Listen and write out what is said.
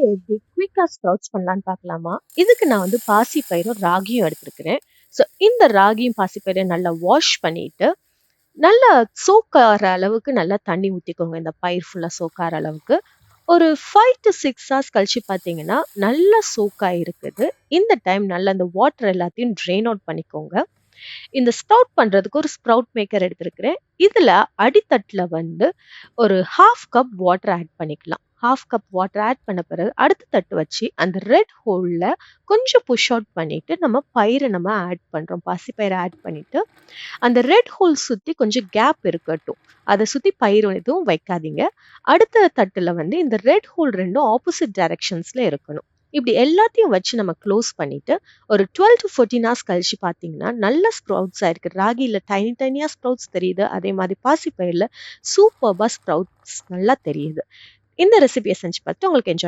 எப்படி குயிக்கா ஸ்ப்ரவுட்ஸ் பண்ணலான்னு பார்க்கலாமா? இதுக்கு நான் வந்து பாசிப்பயிரும் ராகியும் எடுத்திருக்கிறேன். ஸோ இந்த ராகியும் பாசிப்பயிரையும் நல்லா வாஷ் பண்ணிட்டு நல்லா சோக்காற அளவுக்கு நல்லா தண்ணி ஊத்திக்கோங்க. இந்த பயிர் ஃபுல்லா சோக்காற அளவுக்கு. ஒரு 5 to 6 ஹார்ஸ் கழிச்சு பார்த்தீங்கன்னா, நல்லா சோக் ஆயிருக்குது. இந்த டைம் நல்லா அந்த வாட்டர் எல்லாத்தையும் ட்ரெயின் அவுட் பண்ணிக்கோங்க. இந்த ஸ்ப்ரவுட் பண்றதுக்கு ஒரு ஸ்ப்ரவுட் மேக்கர் எடுத்திருக்கிறேன். இதுல அடித்தட்டுல வந்து ஒரு 1/2 கப் வாட்டர் ஆட் பண்ணிக்கலாம். 1/2 கப் வாட்டர் ஆட் பண்ண பிறகு அடுத்த தட்டு வச்சு அந்த ரெட் ஹோல்ல கொஞ்சம் புஷ் அவுட் பண்ணிட்டு நம்ம ஆட் பண்றோம். பாசிப்பயிரை ஆட் பண்ணிட்டு அந்த ரெட் ஹோல் சுத்தி கொஞ்சம் கேப் இருக்கட்டும். அதை சுத்தி பயிர் எதுவும் வைக்காதீங்க. அடுத்த தட்டுல வந்து இந்த ரெட் ஹோல் ரெண்டும் ஆப்போசிட் டைரக்ஷன்ஸ்ல இருக்கணும். இப்படி எல்லாத்தையும் வச்சு நம்ம க்ளோஸ் பண்ணிட்டு ஒரு 12 to 14 ஹவர்ஸ் கழிச்சு பார்த்தீங்கன்னா நல்ல ஸ்ப்ரவுட்ஸ் ஆயிருக்கு. ராகில டைனி டைனியா ஸ்ப்ரவுட்ஸ் தெரியுது. அதே மாதிரி பாசிப்பயிர்ல சூப்பர்பா ஸ்ப்ரவுட்ஸ் நல்லா தெரியுது. இந்த ரெசிபியை செஞ்சு பார்த்து உங்களுக்கு என்ஜாய்